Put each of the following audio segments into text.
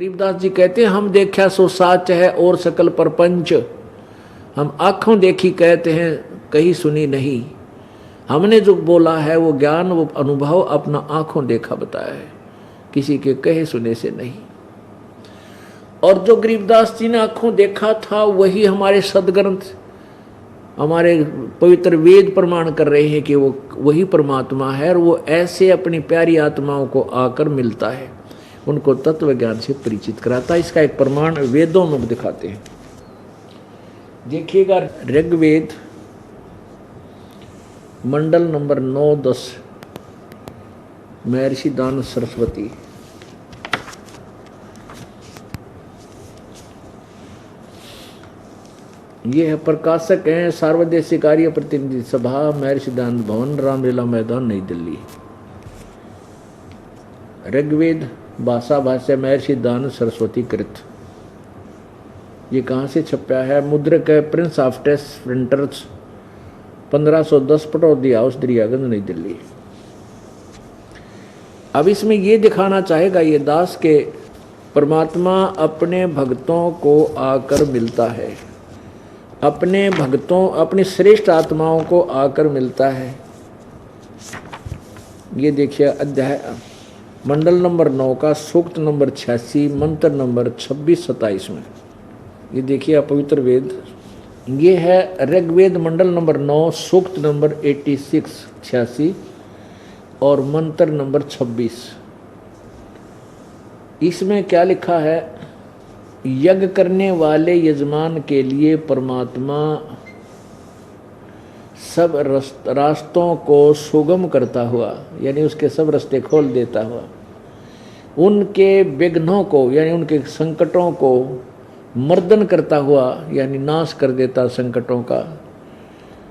गरीबदास जी कहते हैं हम देखा सो साच है और सकल परपंच। हम आंखों देखी कहते हैं कहीं सुनी नहीं। हमने जो बोला है वो ज्ञान वो अनुभव अपना आंखों देखा बताया है, किसी के कहे सुने से नहीं। और जो गरीबदास जी ने आंखों देखा था वही हमारे सदग्रंथ हमारे पवित्र वेद प्रमाण कर रहे हैं कि वो वही परमात्मा है और वो ऐसे अपनी प्यारी आत्माओं को आकर मिलता है, उनको तत्व ज्ञान से परिचित कराता है। इसका एक प्रमाण वेदों में दिखाते हैं। देखिएगा ऋग्वेद मंडल नंबर 9-10 महर्षि दान सरस्वती। ये है प्रकाशक हैं सार्वदेशिक कार्य प्रतिनिधि सभा महर्षि दान भवन रामलीला मैदान नई दिल्ली। ऋग्वेद भाषा भाष्य महर्षि दान सरस्वती कृत। ये कहाँ से छपा है? मुद्रक है prince of test printers 1510 Pataudi house Daryaganj Nai Delhi. अब इसमें ये दिखाना चाहेगा ये दास के परमात्मा अपने भक्तों को आकर मिलता है, अपने भक्तों अपनी श्रेष्ठ आत्माओं को आकर मिलता है। ये देखिए अध्याय मंडल नंबर 9 का सूक्त नंबर 86 मंत्र नंबर 26-27 में। ये देखिए पवित्र वेद, ये है ऋग्वेद मंडल नंबर 9 सूक्त नंबर 86 और मंत्र नंबर 26। इसमें क्या लिखा है? यज्ञ करने वाले यजमान के लिए परमात्मा सब रास्तों को सुगम करता हुआ, यानी उसके सब रास्ते खोल देता हुआ, उनके विघ्नों को यानी उनके संकटों को मर्दन करता हुआ, यानी नाश कर देता संकटों का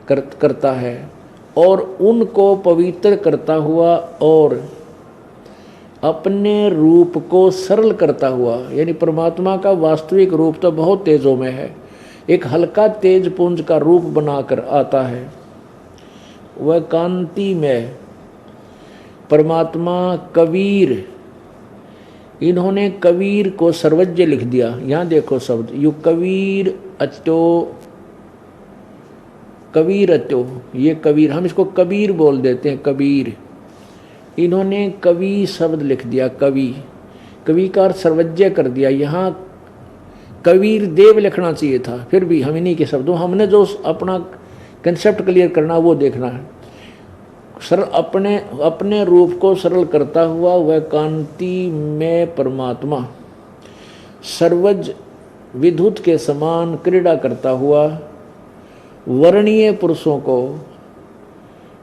करता है, और उनको पवित्र करता हुआ और अपने रूप को सरल करता हुआ, यानी परमात्मा का वास्तविक रूप तो बहुत तेजों में है, एक हल्का तेज पुंज का रूप बनाकर आता है। वह कांति में परमात्मा कबीर, इन्होंने कबीर को सर्वज्ञ लिख दिया। यहाँ देखो शब्द यू कबीर अचो, ये कबीर, हम इसको कबीर बोल देते हैं कबीर। इन्होंने कवि शब्द लिख दिया, कवि का अर्थ सर्वज्ञ कर दिया। यहाँ कबीर देव लिखना चाहिए था, फिर भी हम इन्हीं के शब्दों, हमने जो अपना कंसेप्ट क्लियर करना वो देखना है। सरल अपने रूप को सरल करता हुआ वह कांति में परमात्मा सर्वज विद्युत के समान क्रीड़ा करता हुआ वर्णीय पुरुषों को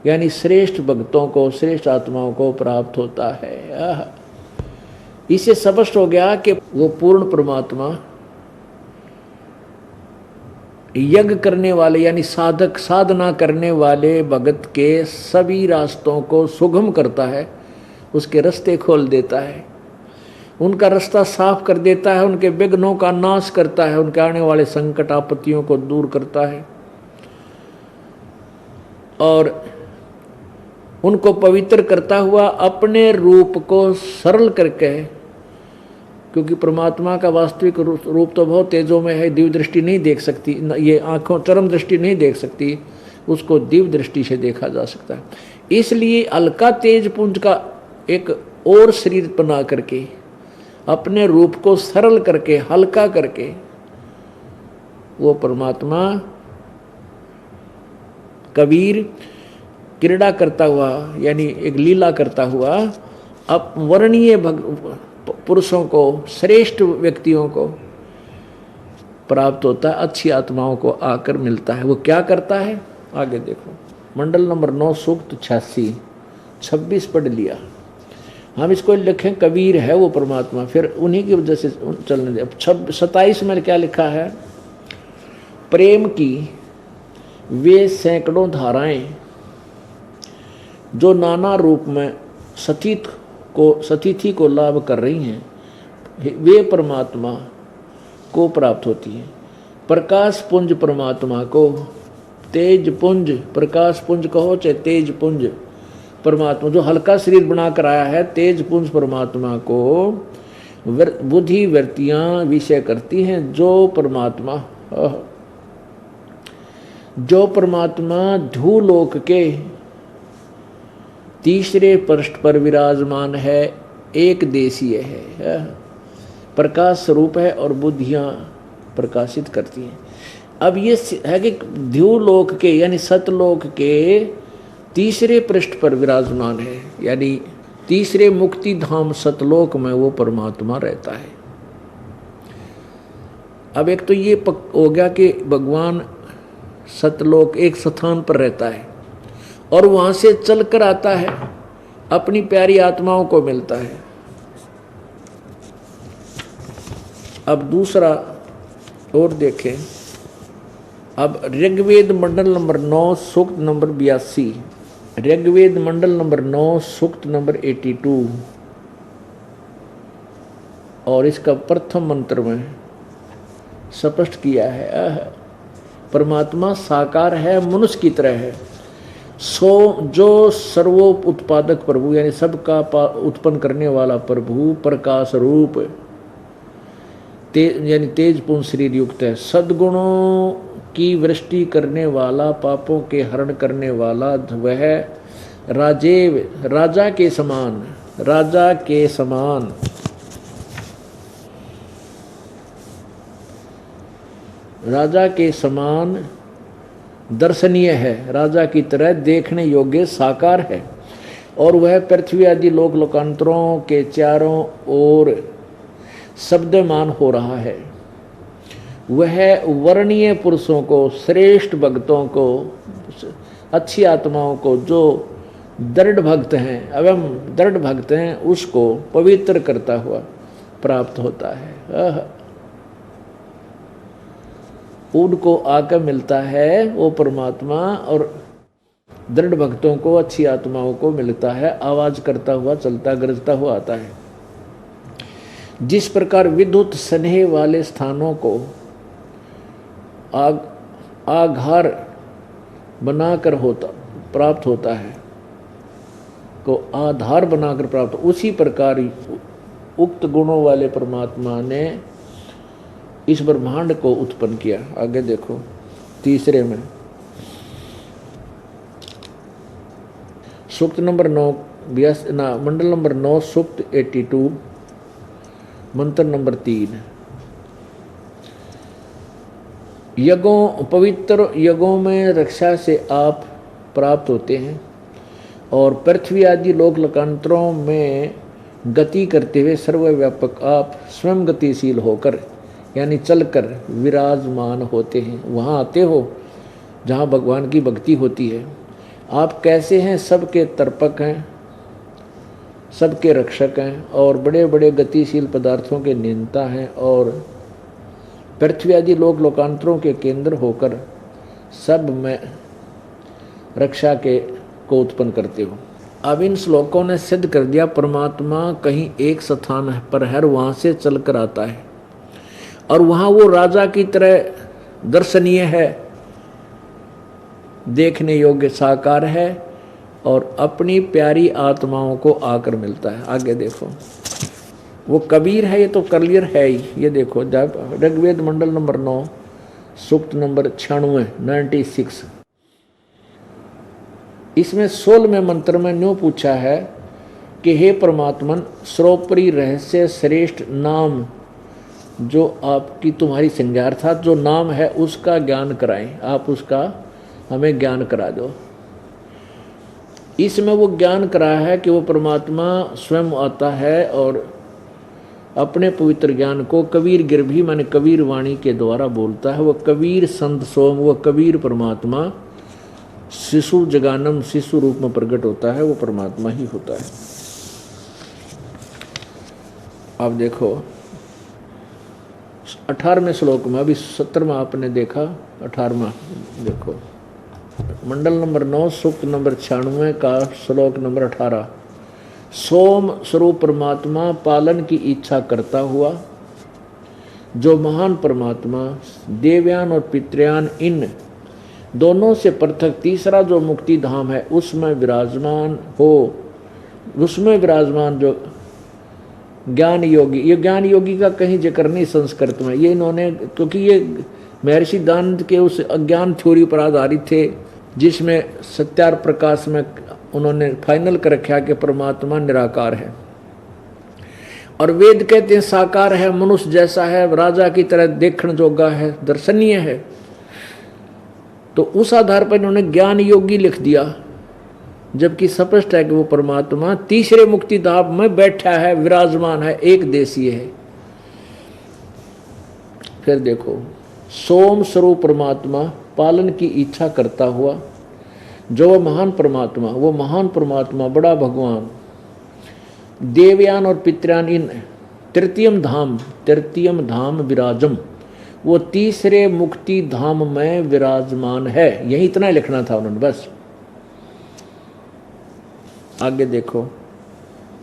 यानी श्रेष्ठ भक्तों को, श्रेष्ठ आत्माओं को प्राप्त होता है। इससे स्पष्ट हो गया कि वो पूर्ण परमात्मा यज्ञ करने वाले यानी साधक साधना करने वाले भगत के सभी रास्तों को सुगम करता है, उसके रास्ते खोल देता है, उनका रास्ता साफ कर देता है, उनके विघ्नों का नाश करता है, उनके आने वाले संकट आपत्तियों को दूर करता है और उनको पवित्र करता हुआ अपने रूप को सरल करके, क्योंकि परमात्मा का वास्तविक रूप तो बहुत तेजों में है, दिव्य दृष्टि नहीं देख सकती, ये आंखों चरम दृष्टि नहीं देख सकती, उसको दिव्य दृष्टि से देखा जा सकता है। इसलिए हल्का तेज पुंज का एक और शरीर बना करके अपने रूप को सरल करके हल्का करके वो परमात्मा कबीर क्रीड़ा करता हुआ यानी एक लीला करता हुआ अब वर्णीय पुरुषों को, श्रेष्ठ व्यक्तियों को प्राप्त होता है, अच्छी आत्माओं को आकर मिलता है। वो क्या करता है आगे देखो, मंडल नंबर 9 सूक्त 86-26 पढ़ लिया। हम इसको लिखें कबीर है वो परमात्मा, फिर उन्हीं की वजह से चलने दे। 27 में क्या लिखा है? प्रेम की वे सैकड़ों धाराएं जो नाना रूप में सतिथि को लाभ कर रही हैं, वे परमात्मा को प्राप्त होती हैं। प्रकाश पुंज परमात्मा को, तेज पुंज, प्रकाश पुंज कहो चाहे तेज पुंज, परमात्मा जो हल्का शरीर बना कर आया है, तेज पुंज परमात्मा को बुद्धि वृत्तियां विषय करती हैं। जो परमात्मा ध्रुवलोक के तीसरे पृष्ठ पर विराजमान है, एक देशीय है, प्रकाश स्वरूप है और बुद्धियां प्रकाशित करती हैं। अब ये है कि ध्रुवलोक के यानी सतलोक के तीसरे पृष्ठ पर विराजमान है, यानी तीसरे मुक्ति धाम सतलोक में वो परमात्मा रहता है। अब एक तो ये हो गया कि भगवान सतलोक एक स्थान पर रहता है और वहां से चलकर आता है, अपनी प्यारी आत्माओं को मिलता है। अब दूसरा और देखें, अब ऋग्वेद मंडल नंबर 9 सूक्त नंबर 82, ऋग्वेद मंडल नंबर 9 सूक्त नंबर 82 और इसका प्रथम मंत्र में स्पष्ट किया है, परमात्मा साकार है, मनुष्य की तरह है। जो सर्वोत्पादक प्रभु यानी सबका उत्पन्न करने वाला प्रभु प्रकाश रूप यानी तेज पुंज शरीर युक्त है, सद्गुणों की वृष्टि करने वाला, पापों के हरण करने वाला, वह राजा के समान दर्शनीय है, राजा की तरह देखने योग्य साकार है। और वह पृथ्वी आदि लोक लोकांतरों के चारों ओर शब्दमान हो रहा है। वह वर्णीय पुरुषों को, श्रेष्ठ भक्तों को, अच्छी आत्माओं को, जो दृढ़ भक्त हैं उसको पवित्र करता हुआ प्राप्त होता है। उनको आकर मिलता है वो परमात्मा, और दृढ़ भक्तों को, अच्छी आत्माओं को मिलता है, आवाज करता हुआ, चलता गरजता हुआ आता है। जिस प्रकार विद्युत स्नेह वाले स्थानों को आधार बनाकर प्राप्त होता है, उसी प्रकार उक्त गुणों वाले परमात्मा ने इस ब्रह्मांड को उत्पन्न किया। आगे देखो तीसरे में सूक्त नंबर 9 मंडल नंबर 9 सूक्त 82 मंत्र नंबर 3, पवित्र यज्ञों में रक्षा से आप प्राप्त होते हैं और पृथ्वी आदि लोक लोकांतरों में गति करते हुए सर्वव्यापक आप स्वयं गतिशील होकर यानी चलकर विराजमान होते हैं। वहाँ आते हो जहाँ भगवान की भक्ति होती है। आप कैसे हैं? सबके तर्पक हैं, सबके रक्षक हैं और बड़े बड़े गतिशील पदार्थों के नियंता हैं और पृथ्वी आदि लोक लोकांतरों के केंद्र होकर सब में रक्षा को उत्पन्न करते हो। अब इन श्लोकों ने सिद्ध कर दिया परमात्मा कहीं एक स्थान पर है, वहाँ से चलकर आता है और वहाँ वो राजा की तरह दर्शनीय है, देखने योग्य साकार है और अपनी प्यारी आत्माओं को आकर मिलता है। आगे देखो वो कबीर है, ये तो क्लियर है ही। ये देखो जब ऋग्वेद मंडल नंबर 9 सूक्त नंबर 96 इसमें 16वें मंत्र में न्यों पूछा है कि हे परमात्मन, सर्वोपरि रहस्य श्रेष्ठ नाम जो आपकी तुम्हारी संज्ञा था, जो नाम है उसका ज्ञान कराएं, आप उसका हमें ज्ञान करा दो। इसमें वो ज्ञान कराया है कि वो परमात्मा स्वयं आता है और अपने पवित्र ज्ञान को कबीर गिरभी माने कबीर वाणी के द्वारा बोलता है। वो कबीर संत सोम, वो कबीर परमात्मा शिशु जगानम शिशु रूप में प्रकट होता है, वो परमात्मा ही होता है। अब देखो 18वें श्लोक में, अभी 17वां आपने देखा, 18वां देखो मंडल नंबर 9 सूक्त नंबर 96 का श्लोक नंबर 18। सोम स्वरूप परमात्मा पालन की इच्छा करता हुआ जो महान परमात्मा देवयान और पितृयान इन दोनों से पृथक तीसरा जो मुक्ति धाम है उसमें विराजमान जो ज्ञान योगी, ये ज्ञान योगी का कहीं जिक्र नहीं संस्कृत में। ये इन्होंने, क्योंकि ये महर्षि दयानंद के उस अज्ञान थ्योरी पर आधारित थे जिसमें सत्यार प्रकाश में उन्होंने फाइनल कर रखा कि परमात्मा निराकार है, और वेद कहते हैं साकार है, मनुष्य जैसा है, राजा की तरह देखने जोगा है, दर्शनीय है। तो उस आधार पर इन्होंने ज्ञान योगी लिख दिया, जबकि स्पष्ट है कि वो परमात्मा तीसरे मुक्ति धाम में बैठा है, विराजमान है, एक देशीय है। फिर देखो, सोम स्वरूप परमात्मा पालन की इच्छा करता हुआ, जो वह महान परमात्मा, वो महान परमात्मा बड़ा भगवान देवयान और पितृयान इन तृतीयम धाम विराजम, वो तीसरे मुक्ति धाम में विराजमान है। यही इतना लिखना था उन्होंने बस। आगे देखो,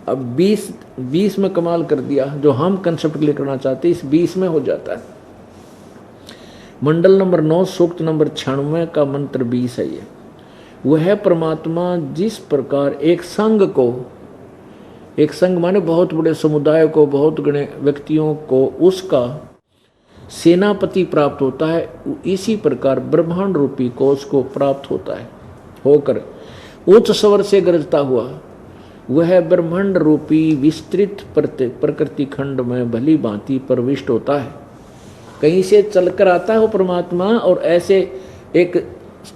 अब 20 में कमाल कर दिया, जो हम कंसेप्ट लिखना चाहते इस 20 में हो जाता है। मंडल नंबर 9 सूक्त नंबर 96 का मंत्र 20 है। ये वह परमात्मा जिस प्रकार एक संघ माने बहुत बड़े समुदाय को, बहुत बड़े व्यक्तियों को उसका सेनापति प्राप्त होता है, इसी प्रकार ब्रह्मांड रूपी कोश को प्राप्त होता है, होकर उच्च स्वर से गरजता हुआ वह ब्रह्मांड रूपी विस्तृत प्रकृति खंड में भली भांति प्रविष्ट होता है। कहीं से चलकर आता है वो परमात्मा, और ऐसे एक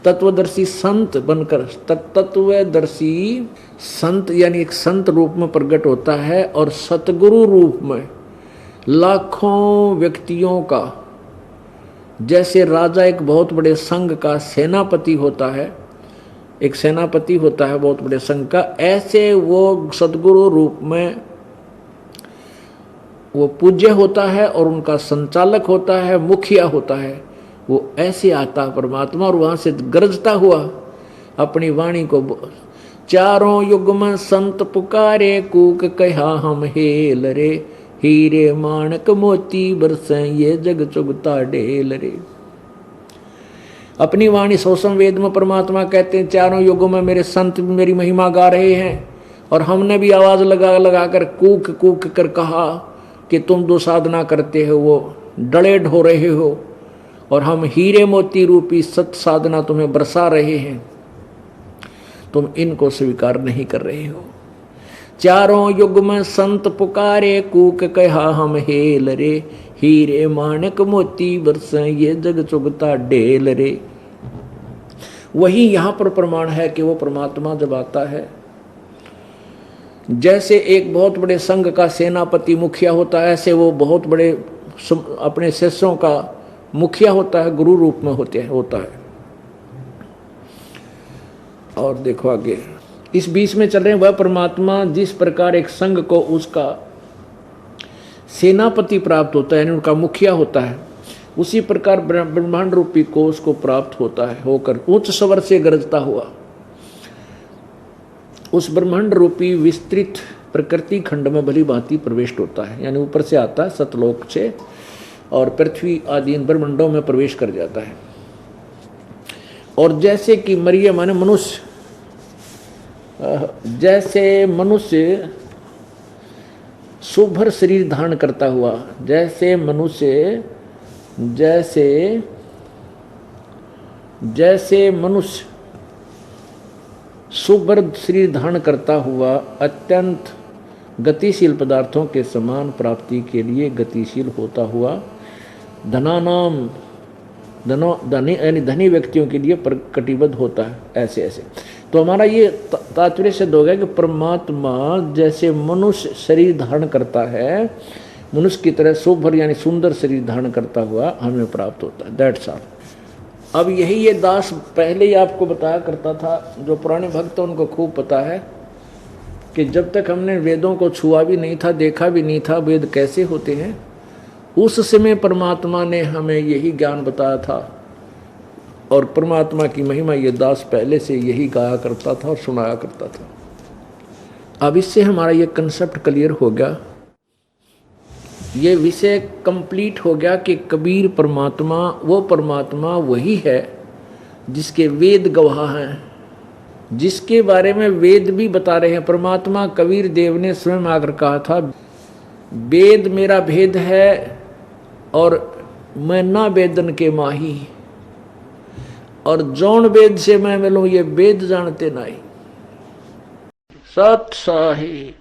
तत्वदर्शी संत बनकर, तत्वदर्शी संत यानी एक संत रूप में प्रकट होता है, और सतगुरु रूप में लाखों व्यक्तियों का, जैसे राजा एक बहुत बड़े संघ का सेनापति होता है, एक सेनापति होता है बहुत बड़े संघ का, ऐसे वो सतगुरु रूप में वो पूज्य होता है और उनका संचालक होता है, मुखिया होता है। वो ऐसे आता परमात्मा, और वहां से गरजता हुआ अपनी वाणी को, चारों युग में संत पुकारे, कूक कहा हम हेल रे, हीरे माणक मोती बरसें ये जग चुगता ढेल रे। अपनी वाणी सोसम वेद में परमात्मा कहते हैं, चारों युगों में मेरे संत मेरी महिमा गा रहे हैं, और हमने भी आवाज लगा कर कूक कर कहा कि तुम जो साधना करते हो वो डले ढो रहे हो, और हम हीरे मोती रूपी सत साधना तुम्हें बरसा रहे हैं, तुम इनको स्वीकार नहीं कर रहे हो। चारों युग में संत पुकारे, कूक कहा हम हेल रे, हीरे माणक मोती बरसें ये जग चुगता ढेल रे। वही यहाँ पर प्रमाण है कि वो परमात्मा जब आता है, जैसे एक बहुत बड़े संघ का सेनापति मुखिया होता है, ऐसे वो बहुत बड़े अपने शिष्यों का मुखिया होता है, गुरु रूप में होता है। और देखो आगे इस 20 में चल रहे हैं, वह परमात्मा जिस प्रकार एक संघ को उसका सेनापति प्राप्त होता है, यानी उनका मुखिया होता है, उसी प्रकार ब्रह्मांड रूपी कोश को प्राप्त होता है, होकर उच्च स्वर से गरजता हुआ उस ब्रह्मांड रूपी विस्तृत प्रकृति खंड में भली भांति प्रवेश होता है। यानी ऊपर से आता है सतलोक से, और पृथ्वी आदि इन ब्रह्मांडों में प्रवेश कर जाता है। और जैसे कि मरियम माने मनुष्य, जैसे मनुष्य सुभर शरीर धारण करता हुआ, जैसे मनुष्य सुभर शरीर धारण करता हुआ अत्यंत गतिशील पदार्थों के समान प्राप्ति के लिए गतिशील होता हुआ धनी व्यक्तियों के लिए कटिबद्ध होता है, ऐसे। तो हमारा ये तात्पर्य सिद्ध हो गया कि परमात्मा जैसे मनुष्य शरीर धारण करता है, मनुष्य की तरह सुभर यानी सुंदर शरीर धारण करता हुआ हमें प्राप्त होता है। That's all. अब यही ये दास पहले ही आपको बताया करता था, जो पुराने भक्त उनको खूब पता है कि जब तक हमने वेदों को छुआ भी नहीं था, देखा भी नहीं था वेद कैसे होते हैं, उस समय परमात्मा ने हमें यही ज्ञान बताया था, और परमात्मा की महिमा ये दास पहले से यही गाया करता था और सुनाया करता था। अब इससे हमारा ये कंसेप्ट क्लियर हो गया, ये विषय कंप्लीट हो गया कि कबीर परमात्मा वही है जिसके वेद गवाह हैं, जिसके बारे में वेद भी बता रहे हैं। परमात्मा कबीर देव ने स्वयं आकर कहा था, वेद मेरा भेद है और मैं ना वेदन के माही, और जौन वेद से मैं मिलूं ये वेद जानते नहीं। सत साही।